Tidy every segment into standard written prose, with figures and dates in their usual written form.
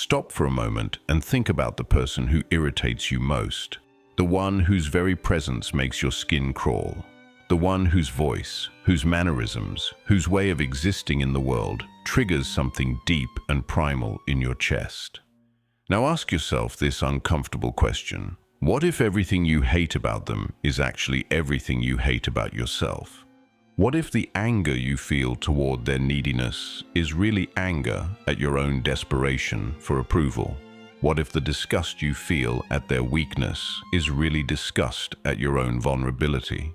Stop for a moment and think about the person who irritates you most. The one whose very presence makes your skin crawl. The one whose voice, whose mannerisms, whose way of existing in the world triggers something deep and primal in your chest. Now ask yourself this uncomfortable question. What if everything you hate about them is actually everything you hate about yourself? What if the anger you feel toward their neediness is really anger at your own desperation for approval? What if the disgust you feel at their weakness is really disgust at your own vulnerability?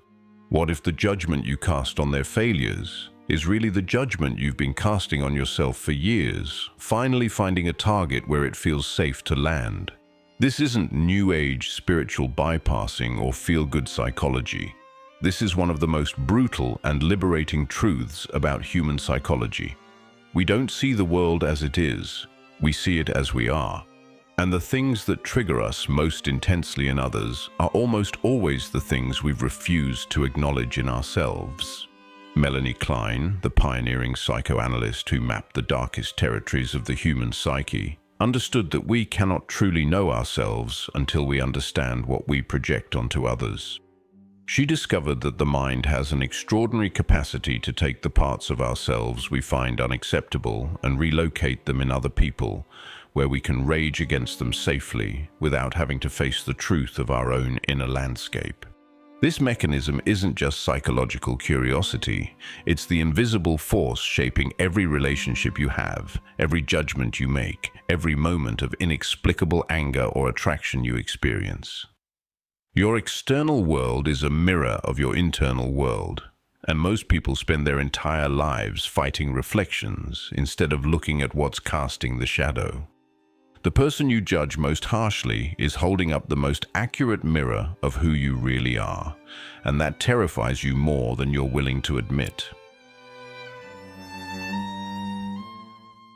What if the judgment you cast on their failures is really the judgment you've been casting on yourself for years, finally finding a target where it feels safe to land? This isn't New Age spiritual bypassing or feel-good psychology. This is one of the most brutal and liberating truths about human psychology. We don't see the world as it is, we see it as we are. And the things that trigger us most intensely in others are almost always the things we've refused to acknowledge in ourselves. Melanie Klein, the pioneering psychoanalyst who mapped the darkest territories of the human psyche, understood that we cannot truly know ourselves until we understand what we project onto others. She discovered that the mind has an extraordinary capacity to take the parts of ourselves we find unacceptable and relocate them in other people, where we can rage against them safely without having to face the truth of our own inner landscape. This mechanism isn't just psychological curiosity, it's the invisible force shaping every relationship you have, every judgment you make, every moment of inexplicable anger or attraction you experience. Your external world is a mirror of your internal world, and most people spend their entire lives fighting reflections instead of looking at what's casting the shadow. The person you judge most harshly is holding up the most accurate mirror of who you really are, and that terrifies you more than you're willing to admit.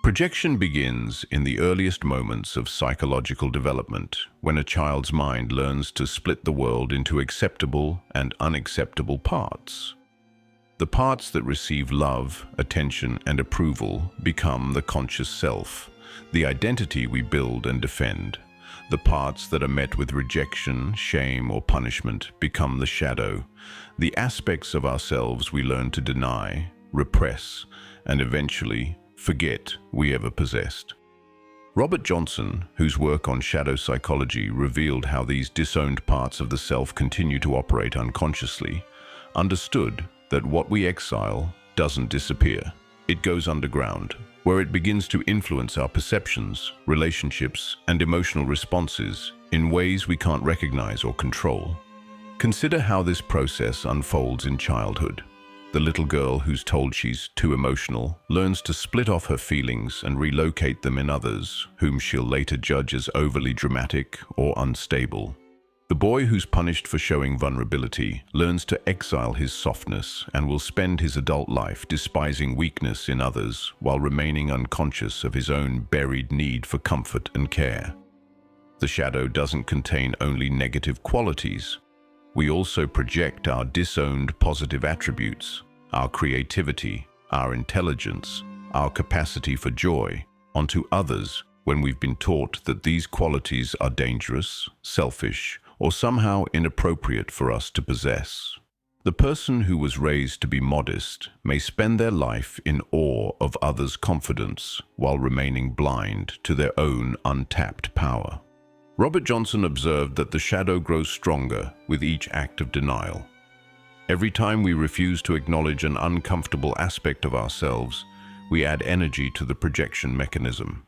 Projection begins in the earliest moments of psychological development, when a child's mind learns to split the world into acceptable and unacceptable parts. The parts that receive love, attention, and approval become the conscious self, the identity we build and defend. The parts that are met with rejection, shame, or punishment become the shadow, the aspects of ourselves we learn to deny, repress, and eventually forget we ever possessed. Robert Johnson, whose work on shadow psychology revealed how these disowned parts of the self continue to operate unconsciously, understood that what we exile doesn't disappear. It goes underground, where it begins to influence our perceptions, relationships, and emotional responses in ways we can't recognize or control. Consider how this process unfolds in childhood. The little girl who's told she's too emotional learns to split off her feelings and relocate them in others, whom she'll later judge as overly dramatic or unstable. The boy who's punished for showing vulnerability learns to exile his softness and will spend his adult life despising weakness in others while remaining unconscious of his own buried need for comfort and care. The shadow doesn't contain only negative qualities. We also project our disowned positive attributes, our creativity, our intelligence, our capacity for joy, onto others when we've been taught that these qualities are dangerous, selfish, or somehow inappropriate for us to possess. The person who was raised to be modest may spend their life in awe of others' confidence while remaining blind to their own untapped power. Robert Johnson observed that the shadow grows stronger with each act of denial. Every time we refuse to acknowledge an uncomfortable aspect of ourselves, we add energy to the projection mechanism.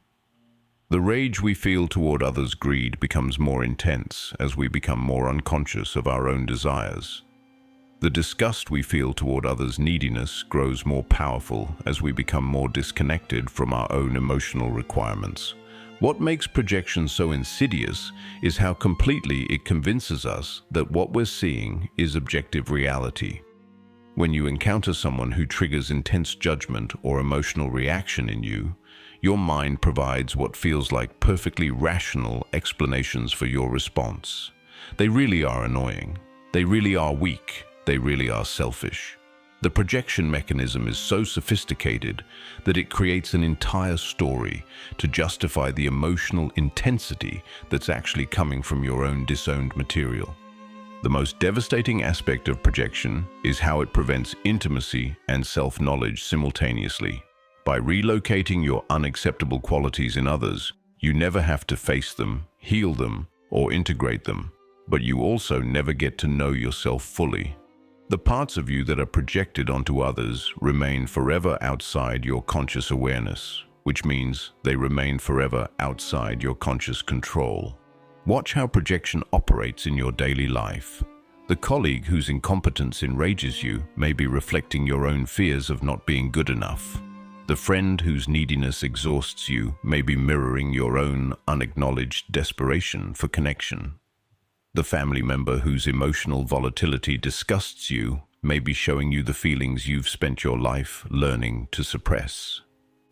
The rage we feel toward others' greed becomes more intense as we become more unconscious of our own desires. The disgust we feel toward others' neediness grows more powerful as we become more disconnected from our own emotional requirements. What makes projection so insidious is how completely it convinces us that what we're seeing is objective reality. When you encounter someone who triggers intense judgment or emotional reaction in you, your mind provides what feels like perfectly rational explanations for your response. They really are annoying. They really are weak. They really are selfish. The projection mechanism is so sophisticated that it creates an entire story to justify the emotional intensity that's actually coming from your own disowned material. The most devastating aspect of projection is how it prevents intimacy and self-knowledge simultaneously. By relocating your unacceptable qualities in others, you never have to face them, heal them, or integrate them, but you also never get to know yourself fully. The parts of you that are projected onto others remain forever outside your conscious awareness, which means they remain forever outside your conscious control. Watch how projection operates in your daily life. The colleague whose incompetence enrages you may be reflecting your own fears of not being good enough. The friend whose neediness exhausts you may be mirroring your own unacknowledged desperation for connection. The family member whose emotional volatility disgusts you may be showing you the feelings you've spent your life learning to suppress.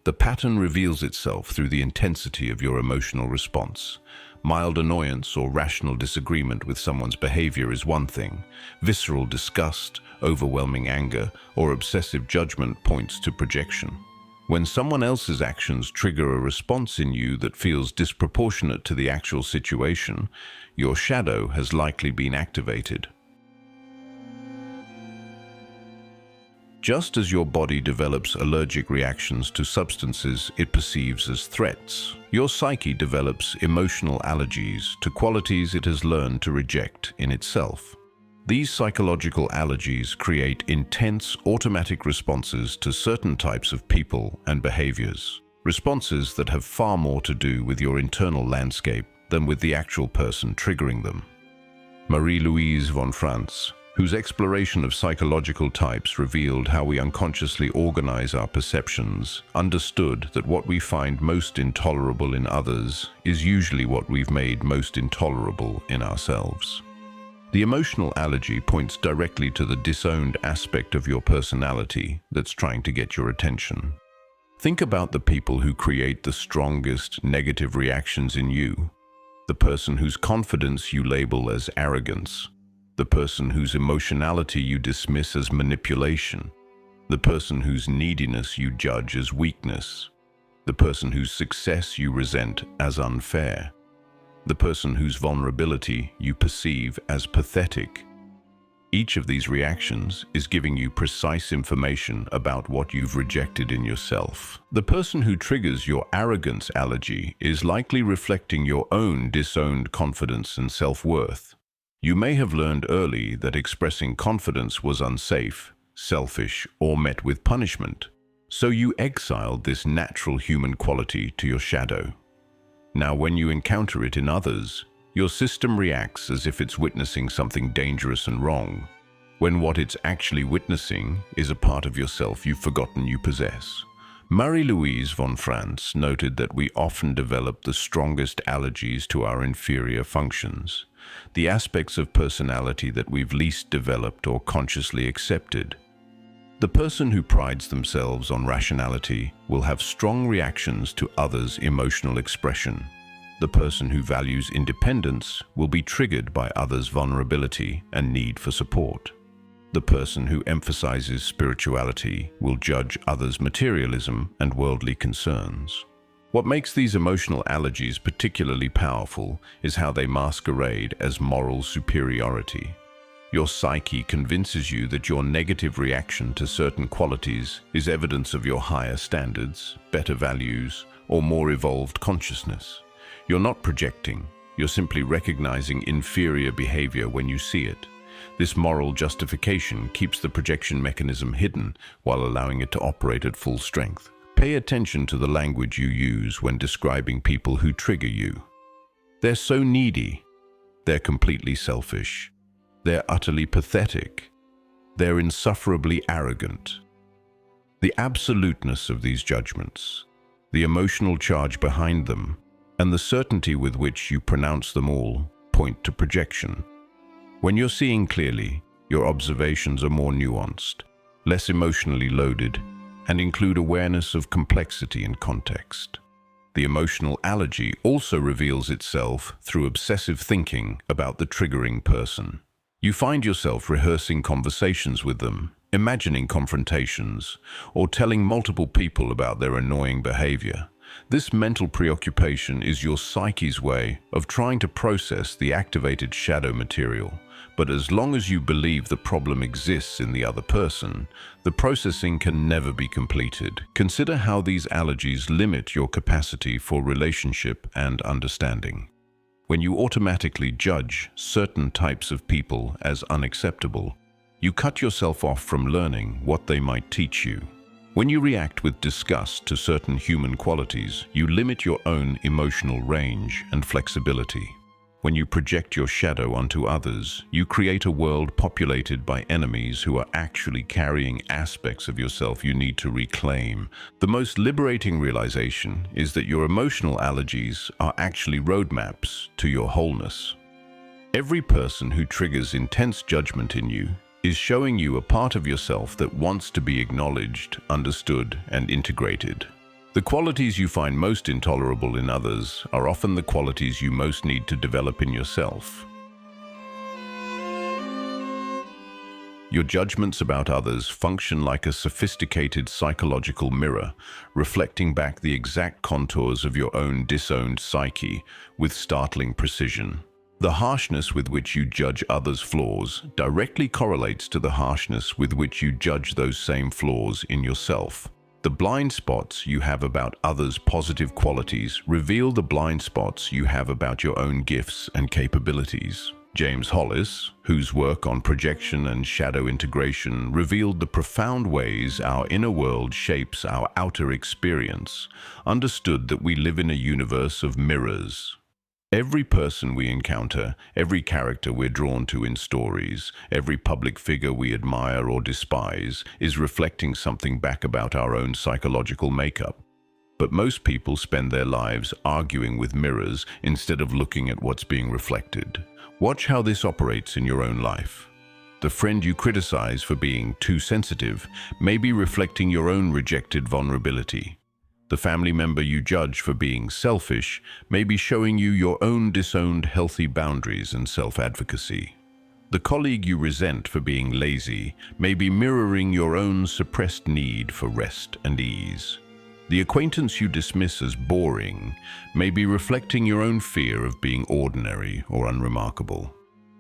The pattern reveals itself through the intensity of your emotional response. Mild annoyance or rational disagreement with someone's behavior is one thing. Visceral disgust, overwhelming anger, or obsessive judgment points to projection. When someone else's actions trigger a response in you that feels disproportionate to the actual situation, your shadow has likely been activated. Just as your body develops allergic reactions to substances it perceives as threats, your psyche develops emotional allergies to qualities it has learned to reject in itself. These psychological allergies create intense automatic responses to certain types of people and behaviors, responses that have far more to do with your internal landscape than with the actual person triggering them. Marie-Louise von Franz, whose exploration of psychological types revealed how we unconsciously organize our perceptions, understood that what we find most intolerable in others is usually what we've made most intolerable in ourselves. The emotional allergy points directly to the disowned aspect of your personality that's trying to get your attention. Think about the people who create the strongest negative reactions in you. The person whose confidence you label as arrogance. The person whose emotionality you dismiss as manipulation. The person whose neediness you judge as weakness. The person whose success you resent as unfair. The person whose vulnerability you perceive as pathetic. Each of these reactions is giving you precise information about what you've rejected in yourself. The person who triggers your arrogance allergy is likely reflecting your own disowned confidence and self-worth. You may have learned early that expressing confidence was unsafe, selfish, or met with punishment. So you exiled this natural human quality to your shadow. Now, when you encounter it in others, your system reacts as if it's witnessing something dangerous and wrong, when what it's actually witnessing is a part of yourself you've forgotten you possess. Marie-Louise von Franz noted that we often develop the strongest allergies to our inferior functions, the aspects of personality that we've least developed or consciously accepted. The person who prides themselves on rationality will have strong reactions to others' emotional expression. The person who values independence will be triggered by others' vulnerability and need for support. The person who emphasizes spirituality will judge others' materialism and worldly concerns. What makes these emotional allergies particularly powerful is how they masquerade as moral superiority. Your psyche convinces you that your negative reaction to certain qualities is evidence of your higher standards, better values, or more evolved consciousness. You're not projecting, you're simply recognizing inferior behavior when you see it. This moral justification keeps the projection mechanism hidden while allowing it to operate at full strength. Pay attention to the language you use when describing people who trigger you. They're so needy. They're completely selfish. They're utterly pathetic. They're insufferably arrogant. The absoluteness of these judgments, the emotional charge behind them, and the certainty with which you pronounce them all point to projection. When you're seeing clearly, your observations are more nuanced, less emotionally loaded, and include awareness of complexity and context. The emotional allergy also reveals itself through obsessive thinking about the triggering person. You find yourself rehearsing conversations with them, imagining confrontations, or telling multiple people about their annoying behavior. This mental preoccupation is your psyche's way of trying to process the activated shadow material. But as long as you believe the problem exists in the other person, the processing can never be completed. Consider how these allergies limit your capacity for relationship and understanding. When you automatically judge certain types of people as unacceptable, you cut yourself off from learning what they might teach you. When you react with disgust to certain human qualities, you limit your own emotional range and flexibility. When you project your shadow onto others, you create a world populated by enemies who are actually carrying aspects of yourself you need to reclaim. The most liberating realization is that your emotional allergies are actually roadmaps to your wholeness. Every person who triggers intense judgment in you is showing you a part of yourself that wants to be acknowledged, understood, and integrated. The qualities you find most intolerable in others are often the qualities you most need to develop in yourself. Your judgments about others function like a sophisticated psychological mirror, reflecting back the exact contours of your own disowned psyche with startling precision. The harshness with which you judge others' flaws directly correlates to the harshness with which you judge those same flaws in yourself. The blind spots you have about others' positive qualities reveal the blind spots you have about your own gifts and capabilities. James Hollis, whose work on projection and shadow integration revealed the profound ways our inner world shapes our outer experience, understood that we live in a universe of mirrors. Every person we encounter, every character we're drawn to in stories, every public figure we admire or despise is reflecting something back about our own psychological makeup. But most people spend their lives arguing with mirrors instead of looking at what's being reflected. Watch how this operates in your own life. The friend you criticize for being too sensitive may be reflecting your own rejected vulnerability. The family member you judge for being selfish may be showing you your own disowned healthy boundaries and self-advocacy. The colleague you resent for being lazy may be mirroring your own suppressed need for rest and ease. The acquaintance you dismiss as boring may be reflecting your own fear of being ordinary or unremarkable.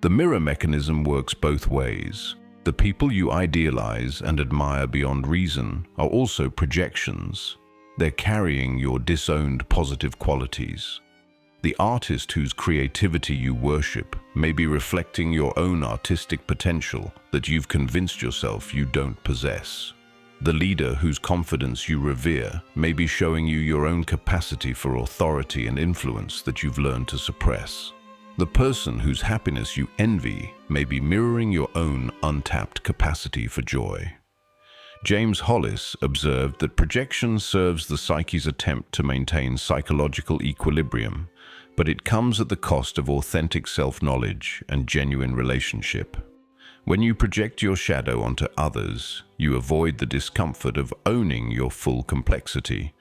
The mirror mechanism works both ways. The people you idealize and admire beyond reason are also projections. They're carrying your disowned positive qualities. The artist whose creativity you worship may be reflecting your own artistic potential that you've convinced yourself you don't possess. The leader whose confidence you revere may be showing you your own capacity for authority and influence that you've learned to suppress. The person whose happiness you envy may be mirroring your own untapped capacity for joy. James Hollis observed that projection serves the psyche's attempt to maintain psychological equilibrium, but it comes at the cost of authentic self-knowledge and genuine relationship. When you project your shadow onto others, you avoid the discomfort of owning your full complexity,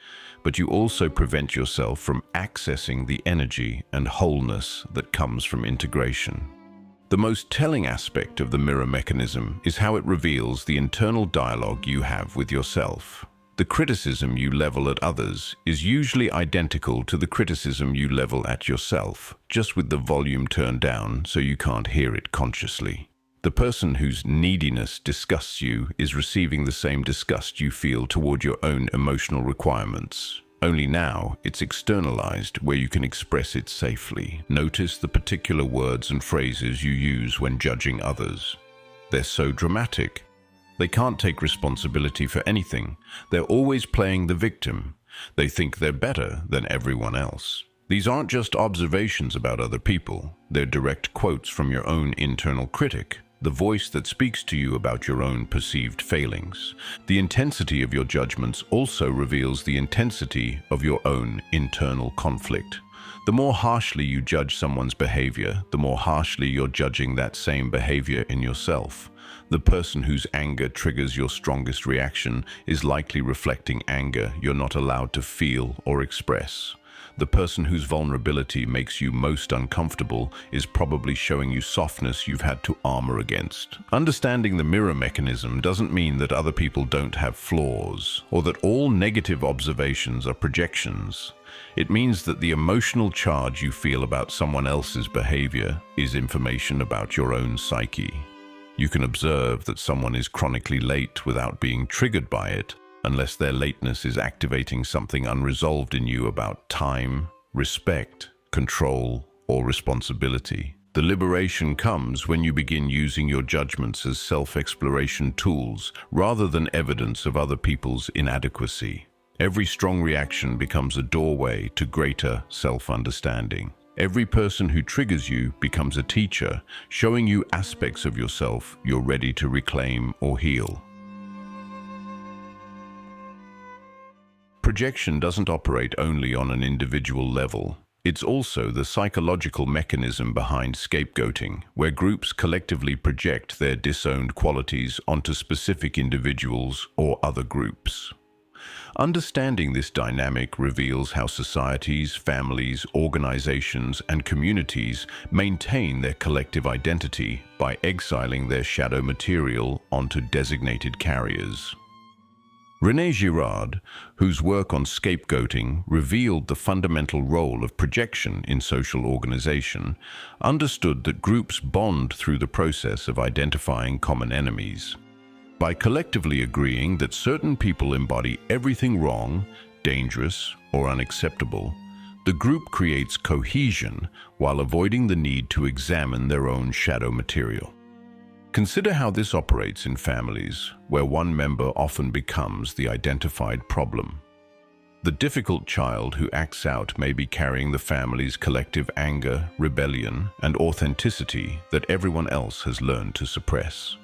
but you also prevent yourself from accessing the energy and wholeness that comes from integration. The most telling aspect of the mirror mechanism is how it reveals the internal dialogue you have with yourself. The criticism you level at others is usually identical to the criticism you level at yourself, just with the volume turned down so you can't hear it consciously. The person whose neediness disgusts you is receiving the same disgust you feel toward your own emotional requirements. Only now it's externalized where you can express it safely. Notice the particular words and phrases you use when judging others. They're so dramatic. They can't take responsibility for anything. They're always playing the victim. They think they're better than everyone else. These aren't just observations about other people. They're direct quotes from your own internal critic, the voice that speaks to you about your own perceived failings. The intensity of your judgments also reveals the intensity of your own internal conflict. The more harshly you judge someone's behavior, the more harshly you're judging that same behavior in yourself. The person whose anger triggers your strongest reaction is likely reflecting anger you're not allowed to feel or express. The person whose vulnerability makes you most uncomfortable is probably showing you softness you've had to armor against. Understanding the mirror mechanism doesn't mean that other people don't have flaws, or that all negative observations are projections. It means that the emotional charge you feel about someone else's behavior is information about your own psyche. You can observe that someone is chronically late without being triggered by it, unless their lateness is activating something unresolved in you about time, respect, control, or responsibility. The liberation comes when you begin using your judgments as self-exploration tools rather than evidence of other people's inadequacy. Every strong reaction becomes a doorway to greater self-understanding. Every person who triggers you becomes a teacher, showing you aspects of yourself you're ready to reclaim or heal. Projection doesn't operate only on an individual level. It's also the psychological mechanism behind scapegoating, where groups collectively project their disowned qualities onto specific individuals or other groups. Understanding this dynamic reveals how societies, families, organizations, and communities maintain their collective identity by exiling their shadow material onto designated carriers. René Girard, whose work on scapegoating revealed the fundamental role of projection in social organization, understood that groups bond through the process of identifying common enemies. By collectively agreeing that certain people embody everything wrong, dangerous, or unacceptable, the group creates cohesion while avoiding the need to examine their own shadow material. Consider how this operates in families, where one member often becomes the identified problem. The difficult child who acts out may be carrying the family's collective anger, rebellion, and authenticity that everyone else has learned to suppress.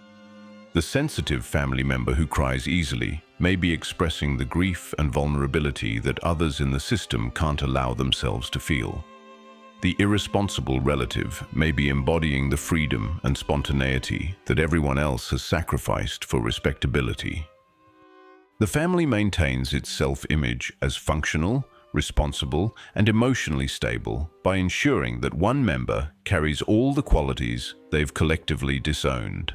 The sensitive family member who cries easily may be expressing the grief and vulnerability that others in the system can't allow themselves to feel. The irresponsible relative may be embodying the freedom and spontaneity that everyone else has sacrificed for respectability. The family maintains its self-image as functional, responsible, and emotionally stable by ensuring that one member carries all the qualities they've collectively disowned.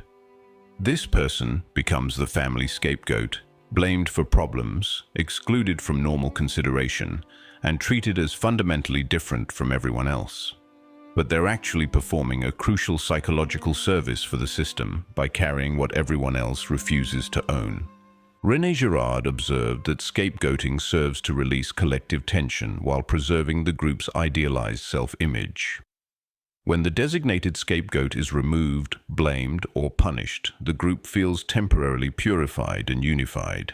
This person becomes the family scapegoat, blamed for problems, excluded from normal consideration, and treated as fundamentally different from everyone else. But they're actually performing a crucial psychological service for the system by carrying what everyone else refuses to own. René Girard observed that scapegoating serves to release collective tension while preserving the group's idealized self-image. When the designated scapegoat is removed, blamed, or punished, the group feels temporarily purified and unified.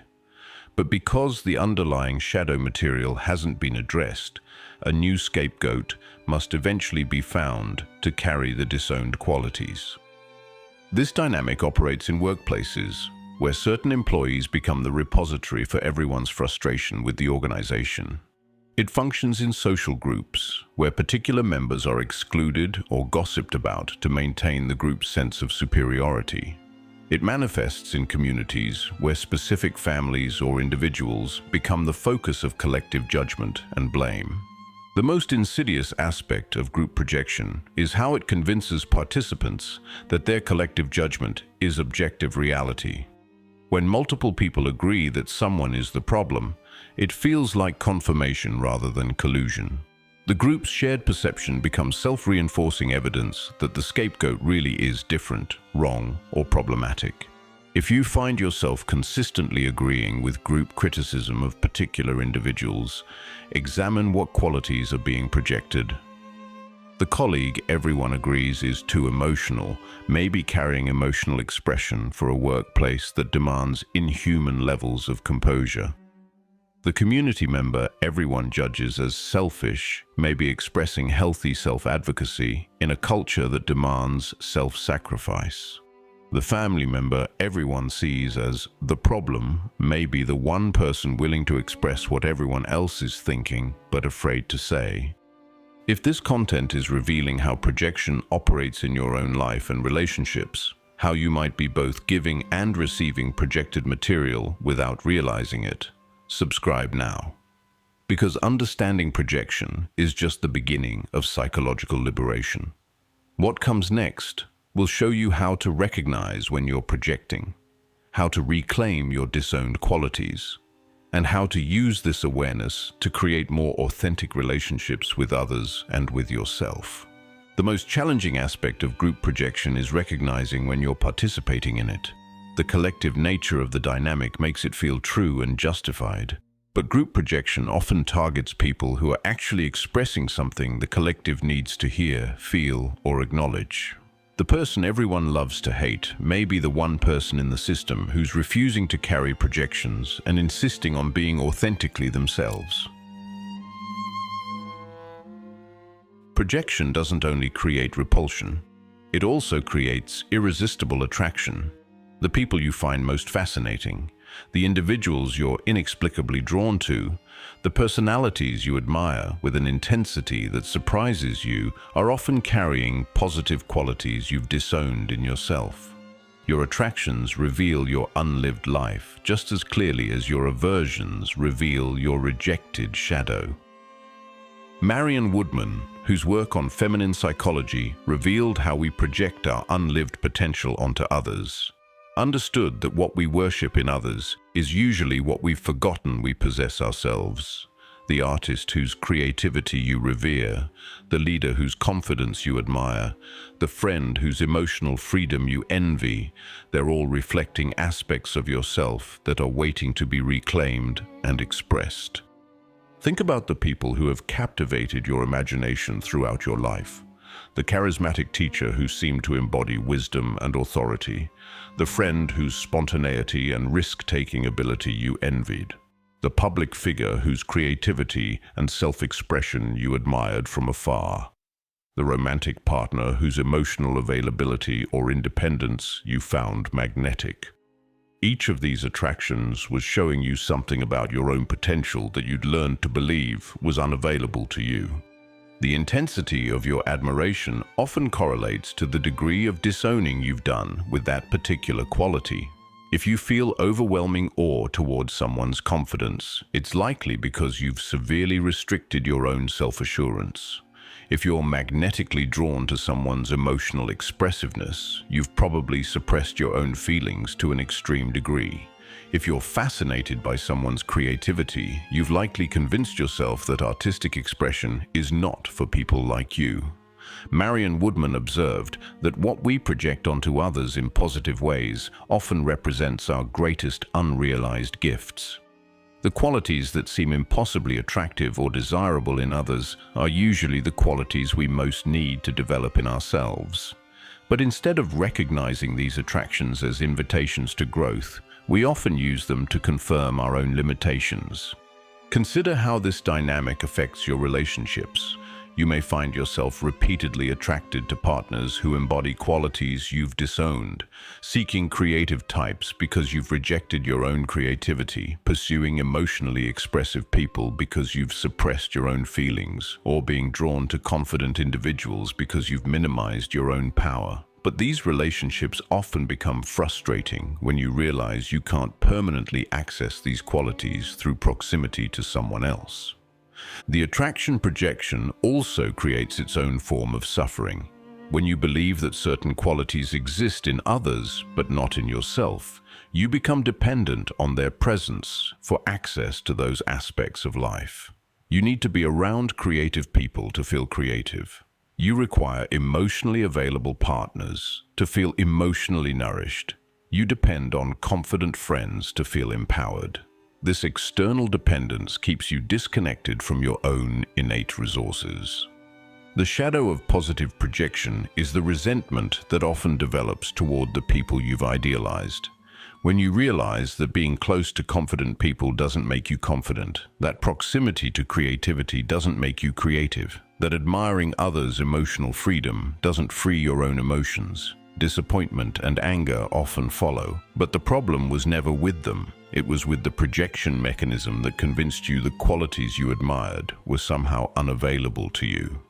But because the underlying shadow material hasn't been addressed, a new scapegoat must eventually be found to carry the disowned qualities. This dynamic operates in workplaces, where certain employees become the repository for everyone's frustration with the organization. It functions in social groups, where particular members are excluded or gossiped about to maintain the group's sense of superiority. It manifests in communities where specific families or individuals become the focus of collective judgment and blame. The most insidious aspect of group projection is how it convinces participants that their collective judgment is objective reality. When multiple people agree that someone is the problem, it feels like confirmation rather than collusion. The group's shared perception becomes self-reinforcing evidence that the scapegoat really is different, wrong, or problematic. If you find yourself consistently agreeing with group criticism of particular individuals, examine what qualities are being projected. The colleague everyone agrees is too emotional may be carrying emotional expression for a workplace that demands inhuman levels of composure. The community member everyone judges as selfish may be expressing healthy self-advocacy in a culture that demands self-sacrifice. The family member everyone sees as the problem may be the one person willing to express what everyone else is thinking but afraid to say. If this content is revealing how projection operates in your own life and relationships, how you might be both giving and receiving projected material without realizing it, subscribe now. Because understanding projection is just the beginning of psychological liberation. What comes next will show you how to recognize when you're projecting, how to reclaim your disowned qualities, and how to use this awareness to create more authentic relationships with others and with yourself. The most challenging aspect of group projection is recognizing when you're participating in it. The collective nature of the dynamic makes it feel true and justified. But group projection often targets people who are actually expressing something the collective needs to hear, feel, or acknowledge. The person everyone loves to hate may be the one person in the system who's refusing to carry projections and insisting on being authentically themselves. Projection doesn't only create repulsion, it also creates irresistible attraction. The people you find most fascinating, the individuals you're inexplicably drawn to, the personalities you admire with an intensity that surprises you are often carrying positive qualities you've disowned in yourself. Your attractions reveal your unlived life just as clearly as your aversions reveal your rejected shadow. Marion Woodman, whose work on feminine psychology revealed how we project our unlived potential onto others, understood that what we worship in others is usually what we've forgotten we possess ourselves. The artist whose creativity you revere, the leader whose confidence you admire, the friend whose emotional freedom you envy, they're all reflecting aspects of yourself that are waiting to be reclaimed and expressed. Think about the people who have captivated your imagination throughout your life. The charismatic teacher who seemed to embody wisdom and authority, the friend whose spontaneity and risk-taking ability you envied, the public figure whose creativity and self-expression you admired from afar, the romantic partner whose emotional availability or independence you found magnetic. Each of these attractions was showing you something about your own potential that you'd learned to believe was unavailable to you. The intensity of your admiration often correlates to the degree of disowning you've done with that particular quality. If you feel overwhelming awe towards someone's confidence, it's likely because you've severely restricted your own self-assurance. If you're magnetically drawn to someone's emotional expressiveness, you've probably suppressed your own feelings to an extreme degree. If you're fascinated by someone's creativity, you've likely convinced yourself that artistic expression is not for people like you. Marion Woodman observed that what we project onto others in positive ways often represents our greatest unrealized gifts. The qualities that seem impossibly attractive or desirable in others are usually the qualities we most need to develop in ourselves. But instead of recognizing these attractions as invitations to growth, we often use them to confirm our own limitations. Consider how this dynamic affects your relationships. You may find yourself repeatedly attracted to partners who embody qualities you've disowned, seeking creative types because you've rejected your own creativity, pursuing emotionally expressive people because you've suppressed your own feelings, or being drawn to confident individuals because you've minimized your own power. But these relationships often become frustrating when you realize you can't permanently access these qualities through proximity to someone else. The attraction projection also creates its own form of suffering. When you believe that certain qualities exist in others but not in yourself, you become dependent on their presence for access to those aspects of life. You need to be around creative people to feel creative. You require emotionally available partners to feel emotionally nourished. You depend on confident friends to feel empowered. This external dependence keeps you disconnected from your own innate resources. The shadow of positive projection is the resentment that often develops toward the people you've idealized. When you realize that being close to confident people doesn't make you confident, that proximity to creativity doesn't make you creative, that admiring others' emotional freedom doesn't free your own emotions, disappointment and anger often follow. But the problem was never with them. It was with the projection mechanism that convinced you the qualities you admired were somehow unavailable to you.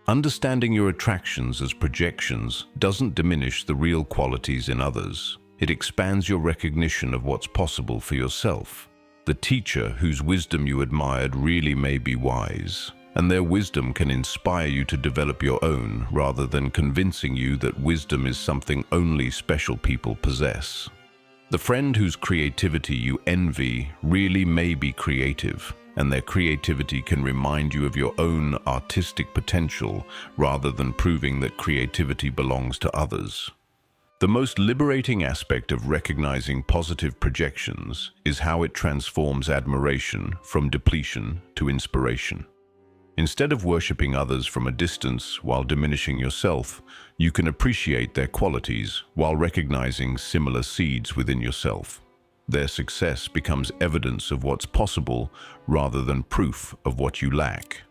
Understanding your attractions as projections doesn't diminish the real qualities in others. It expands your recognition of what's possible for yourself. The The teacher whose wisdom you admired really may be wise, and their wisdom can inspire you to develop your own rather than convincing you that wisdom is something only special people possess. The friend whose creativity you envy really may be creative, and their creativity can remind you of your own artistic potential rather than proving that creativity belongs to others. The most liberating aspect of recognizing positive projections is how it transforms admiration from depletion to inspiration. Instead of worshipping others from a distance while diminishing yourself, you can appreciate their qualities while recognizing similar seeds within yourself. Their success becomes evidence of what's possible rather than proof of what you lack.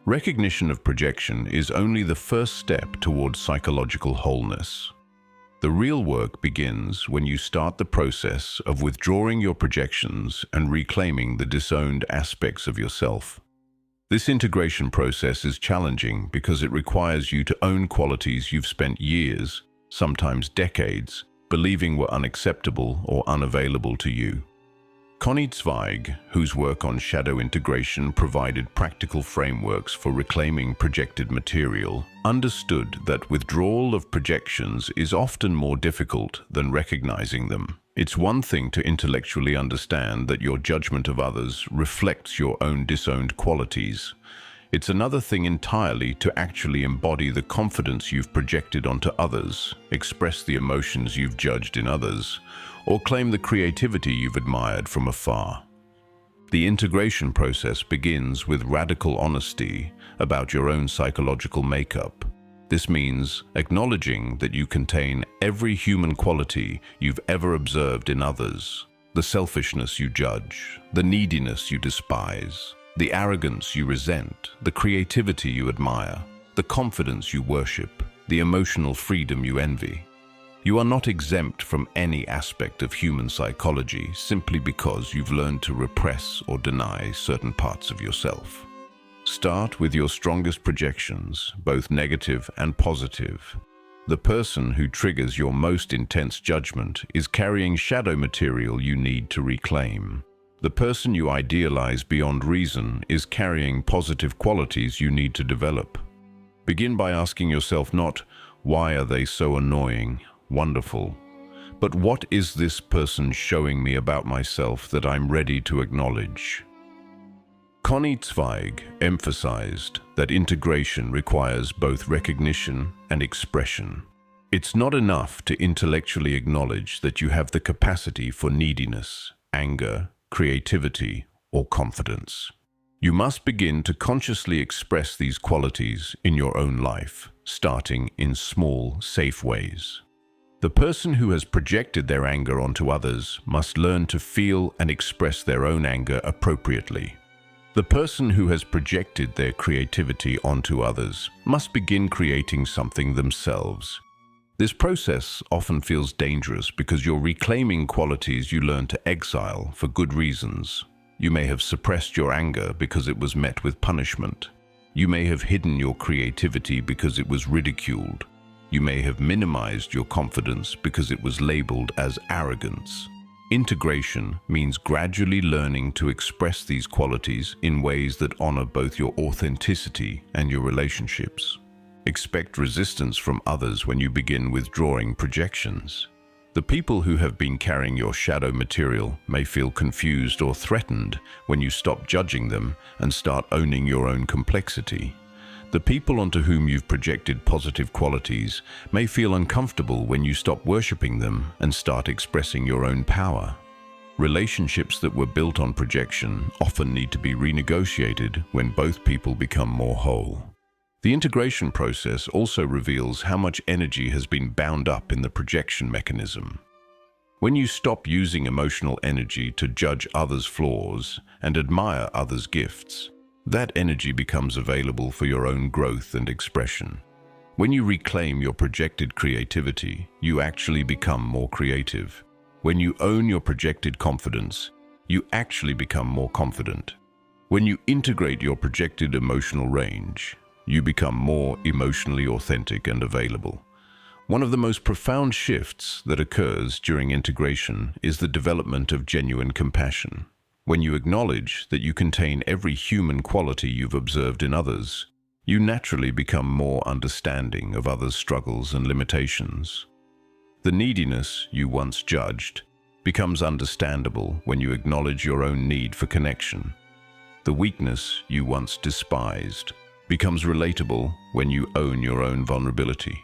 Recognition of projection is only the first step towards psychological wholeness. The real work begins when you start the process of withdrawing your projections and reclaiming the disowned aspects of yourself. This integration process is challenging because it requires you to own qualities you've spent years, sometimes decades, believing were unacceptable or unavailable to you. Connie Zweig, whose work on shadow integration provided practical frameworks for reclaiming projected material, understood that withdrawal of projections is often more difficult than recognizing them. It's one thing to intellectually understand that your judgment of others reflects your own disowned qualities. It's another thing entirely to actually embody the confidence you've projected onto others, express the emotions you've judged in others, or claim the creativity you've admired from afar. The integration process begins with radical honesty about your own psychological makeup. This means acknowledging that you contain every human quality you've ever observed in others: the selfishness you judge, the neediness you despise, the arrogance you resent, the creativity you admire, the confidence you worship, the emotional freedom you envy. You are not exempt from any aspect of human psychology simply because you've learned to repress or deny certain parts of yourself. Start with your strongest projections, both negative and positive. The person who triggers your most intense judgment is carrying shadow material you need to reclaim. The person you idealize beyond reason is carrying positive qualities you need to develop. Begin by asking yourself not, "Why are they so annoying, wonderful?" but "What is this person showing me about myself that I'm ready to acknowledge?" Connie Zweig emphasized that integration requires both recognition and expression. It's not enough to intellectually acknowledge that you have the capacity for neediness, anger, creativity, or confidence. You must begin to consciously express these qualities in your own life, starting in small, safe ways. The person who has projected their anger onto others must learn to feel and express their own anger appropriately. The person who has projected their creativity onto others must begin creating something themselves. This process often feels dangerous because you're reclaiming qualities you learned to exile for good reasons. You may have suppressed your anger because it was met with punishment. You may have hidden your creativity because it was ridiculed. You may have minimized your confidence because it was labeled as arrogance. Integration means gradually learning to express these qualities in ways that honor both your authenticity and your relationships. Expect resistance from others when you begin withdrawing projections. The people who have been carrying your shadow material may feel confused or threatened when you stop judging them and start owning your own complexity. The people onto whom you've projected positive qualities may feel uncomfortable when you stop worshipping them and start expressing your own power. Relationships that were built on projection often need to be renegotiated when both people become more whole. The integration process also reveals how much energy has been bound up in the projection mechanism. When you stop using emotional energy to judge others' flaws and admire others' gifts, that energy becomes available for your own growth and expression. When you reclaim your projected creativity, you actually become more creative. When you own your projected confidence, you actually become more confident. When you integrate your projected emotional range, you become more emotionally authentic and available. One of the most profound shifts that occurs during integration is the development of genuine compassion. When you acknowledge that you contain every human quality you've observed in others, you naturally become more understanding of others' struggles and limitations. The neediness you once judged becomes understandable when you acknowledge your own need for connection. The weakness you once despised becomes relatable when you own your own vulnerability.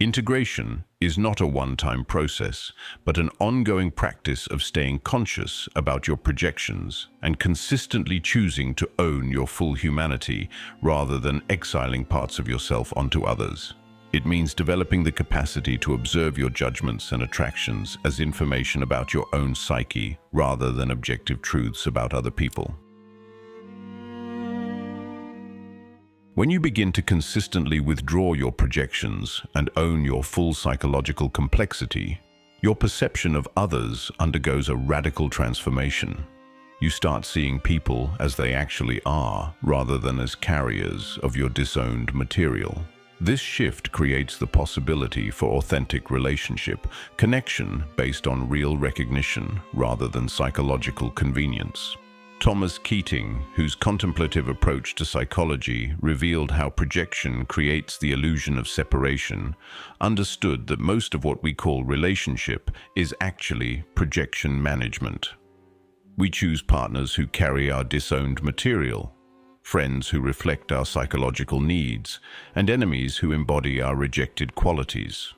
Integration is not a one-time process, but an ongoing practice of staying conscious about your projections and consistently choosing to own your full humanity rather than exiling parts of yourself onto others. It means developing the capacity to observe your judgments and attractions as information about your own psyche rather than objective truths about other people. When you begin to consistently withdraw your projections and own your full psychological complexity, your perception of others undergoes a radical transformation. You start seeing people as they actually are, rather than as carriers of your disowned material. This shift creates the possibility for authentic relationship, connection based on real recognition rather than psychological convenience. Thomas Keating, whose contemplative approach to psychology revealed how projection creates the illusion of separation, understood that most of what we call relationship is actually projection management. We choose partners who carry our disowned material, friends who reflect our psychological needs, and enemies who embody our rejected qualities.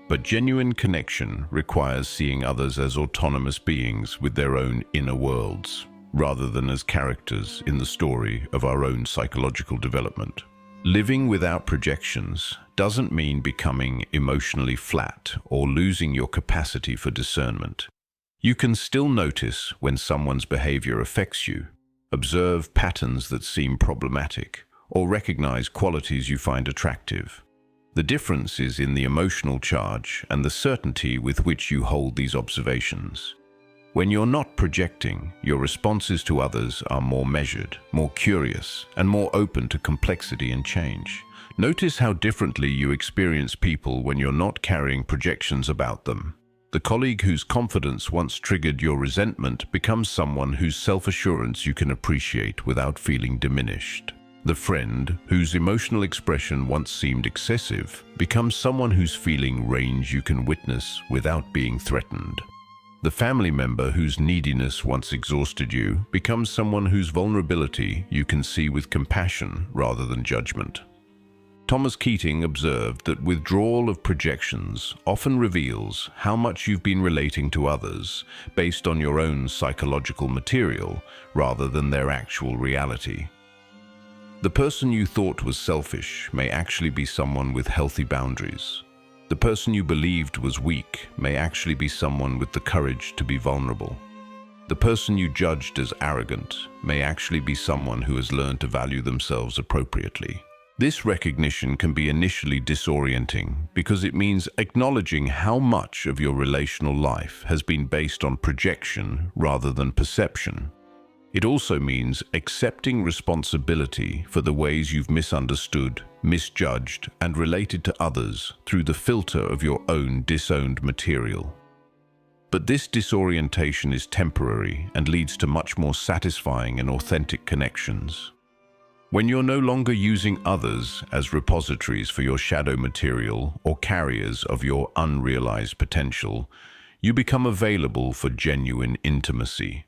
But genuine connection requires seeing others as autonomous beings with their own inner worlds, rather than as characters in the story of our own psychological development. Living without projections doesn't mean becoming emotionally flat or losing your capacity for discernment. You can still notice when someone's behavior affects you, observe patterns that seem problematic, or recognize qualities you find attractive. The difference is in the emotional charge and the certainty with which you hold these observations. When you're not projecting, your responses to others are more measured, more curious, and more open to complexity and change. Notice how differently you experience people when you're not carrying projections about them. The colleague whose confidence once triggered your resentment becomes someone whose self-assurance you can appreciate without feeling diminished. The friend whose emotional expression once seemed excessive becomes someone whose feeling range you can witness without being threatened. The family member whose neediness once exhausted you becomes someone whose vulnerability you can see with compassion rather than judgment. Thomas Keating observed that withdrawal of projections often reveals how much you've been relating to others based on your own psychological material rather than their actual reality. The person you thought was selfish may actually be someone with healthy boundaries. The person you believed was weak may actually be someone with the courage to be vulnerable. The person you judged as arrogant may actually be someone who has learned to value themselves appropriately. This recognition can be initially disorienting because it means acknowledging how much of your relational life has been based on projection rather than perception. It also means accepting responsibility for the ways you've misunderstood, misjudged, and related to others through the filter of your own disowned material. But this disorientation is temporary and leads to much more satisfying and authentic connections. When you're no longer using others as repositories for your shadow material or carriers of your unrealized potential, you become available for genuine intimacy.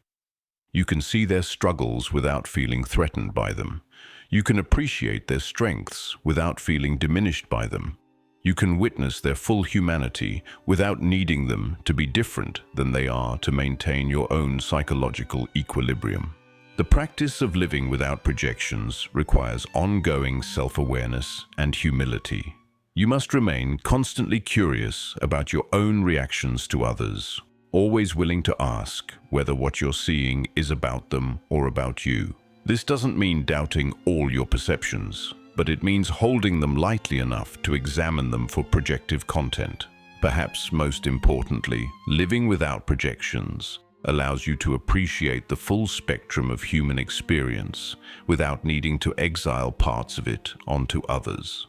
You can see their struggles without feeling threatened by them. You can appreciate their strengths without feeling diminished by them. You can witness their full humanity without needing them to be different than they are to maintain your own psychological equilibrium. The practice of living without projections requires ongoing self-awareness and humility. You must remain constantly curious about your own reactions to others, always willing to ask whether what you're seeing is about them or about you. This doesn't mean doubting all your perceptions, but it means holding them lightly enough to examine them for projective content. Perhaps most importantly, living without projections allows you to appreciate the full spectrum of human experience without needing to exile parts of it onto others.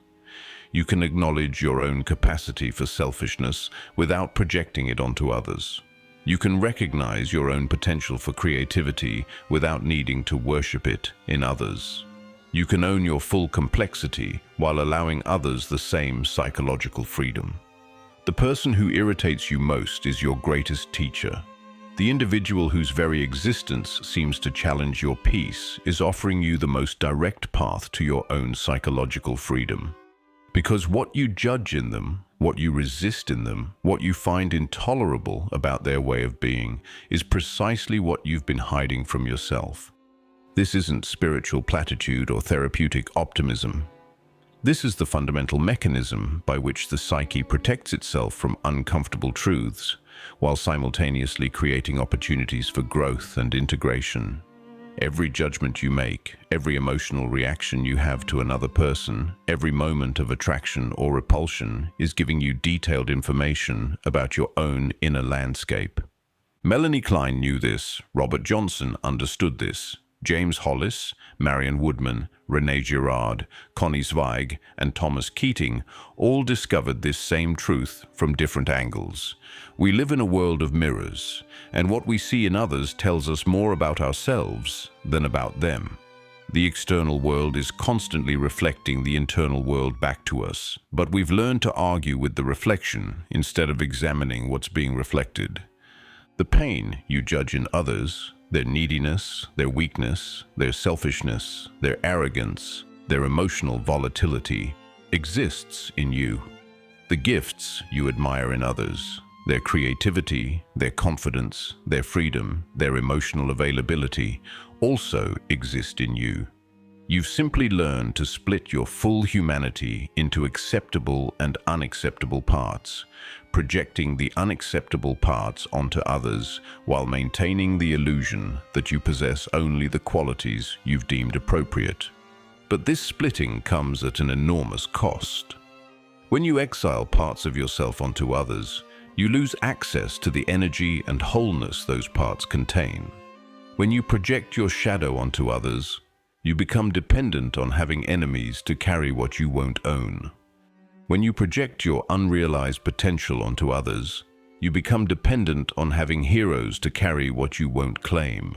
you can acknowledge your own capacity for selfishness without projecting it onto others. You can recognize your own potential for creativity without needing to worship it in others. You can own your full complexity while allowing others the same psychological freedom. The person who irritates you most is your greatest teacher. The individual whose very existence seems to challenge your peace is offering you the most direct path to your own psychological freedom. Because what you judge in them, what you resist in them, what you find intolerable about their way of being, is precisely what you've been hiding from yourself. This isn't spiritual platitude or therapeutic optimism. This is the fundamental mechanism by which the psyche protects itself from uncomfortable truths, while simultaneously creating opportunities for growth and integration. Every judgment you make, every emotional reaction you have to another person, every moment of attraction or repulsion is giving you detailed information about your own inner landscape. Melanie Klein knew this, Robert Johnson understood this, James Hollis, Marion Woodman, René Girard, Connie Zweig, and Thomas Keating all discovered this same truth from different angles. We live in a world of mirrors, and what we see in others tells us more about ourselves than about them. The external world is constantly reflecting the internal world back to us, but we've learned to argue with the reflection instead of examining what's being reflected. The pain you judge in others, their neediness, their weakness, their selfishness, their arrogance, their emotional volatility, exists in you. The gifts you admire in others, their creativity, their confidence, their freedom, their emotional availability, also exist in you. You've simply learned to split your full humanity into acceptable and unacceptable parts, projecting the unacceptable parts onto others while maintaining the illusion that you possess only the qualities you've deemed appropriate. But this splitting comes at an enormous cost. When you exile parts of yourself onto others, you lose access to the energy and wholeness those parts contain. When you project your shadow onto others, you become dependent on having enemies to carry what you won't own. When you project your unrealized potential onto others, you become dependent on having heroes to carry what you won't claim.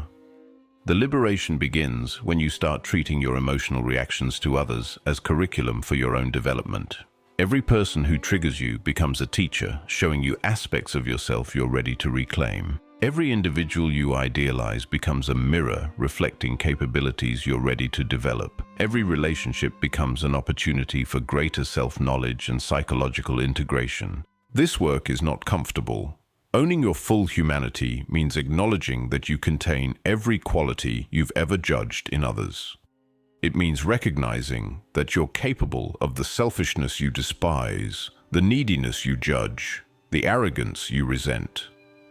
The liberation begins when you start treating your emotional reactions to others as curriculum for your own development. Every person who triggers you becomes a teacher, showing you aspects of yourself you're ready to reclaim. Every individual you idealize becomes a mirror reflecting capabilities you're ready to develop. Every relationship becomes an opportunity for greater self-knowledge and psychological integration. This work is not comfortable. Owning your full humanity means acknowledging that you contain every quality you've ever judged in others. It means recognizing that you're capable of the selfishness you despise, the neediness you judge, the arrogance you resent.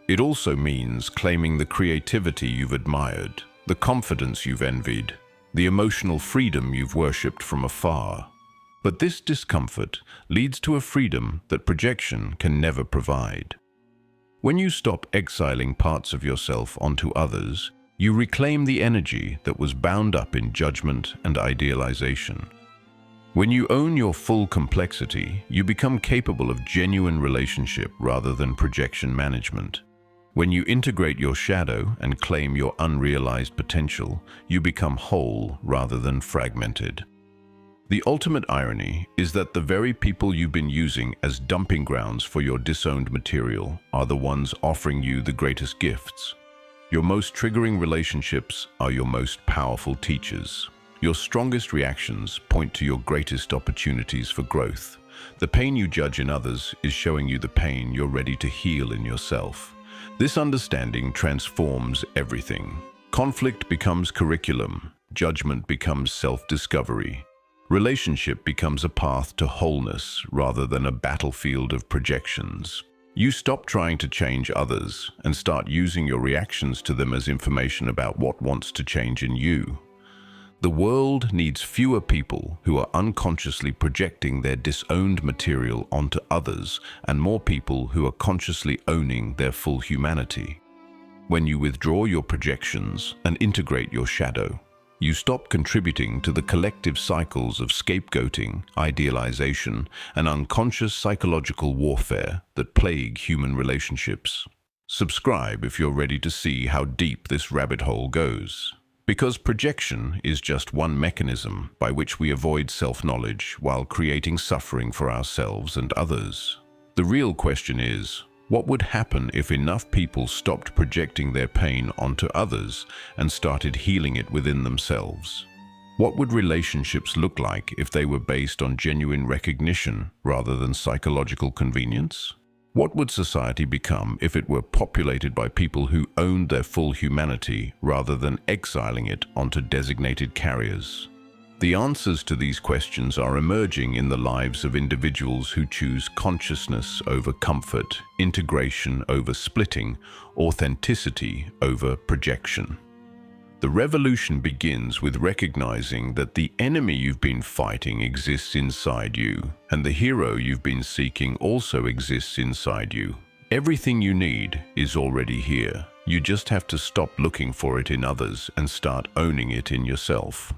It also means claiming the creativity you've admired, the confidence you've envied, the emotional freedom you've worshipped from afar. But this discomfort leads to a freedom that projection can never provide. When you stop exiling parts of yourself onto others, you reclaim the energy that was bound up in judgment and idealization. When you own your full complexity, you become capable of genuine relationship rather than projection management. When you integrate your shadow and claim your unrealized potential, you become whole rather than fragmented. The ultimate irony is that the very people you've been using as dumping grounds for your disowned material are the ones offering you the greatest gifts. Your most triggering relationships are your most powerful teachers. Your strongest reactions point to your greatest opportunities for growth. The pain you judge in others is showing you the pain you're ready to heal in yourself. This understanding transforms everything. Conflict becomes curriculum. Judgment becomes self-discovery. Relationship becomes a path to wholeness rather than a battlefield of projections. You stop trying to change others and start using your reactions to them as information about what wants to change in you. The world needs fewer people who are unconsciously projecting their disowned material onto others and more people who are consciously owning their full humanity. When you withdraw your projections and integrate your shadow, You stop contributing to the collective cycles of scapegoating, idealization, and unconscious psychological warfare that plague human relationships. Subscribe if you're ready to see how deep this rabbit hole goes. Because projection is just one mechanism by which we avoid self-knowledge while creating suffering for ourselves and others. The real question is, what would happen if enough people stopped projecting their pain onto others and started healing it within themselves? What would relationships look like if they were based on genuine recognition rather than psychological convenience? What would society become if it were populated by people who owned their full humanity rather than exiling it onto designated carriers? The answers to these questions are emerging in the lives of individuals who choose consciousness over comfort, integration over splitting, authenticity over projection. The revolution begins with recognizing that the enemy you've been fighting exists inside you, and the hero you've been seeking also exists inside you. Everything you need is already here. You just have to stop looking for it in others and start owning it in yourself.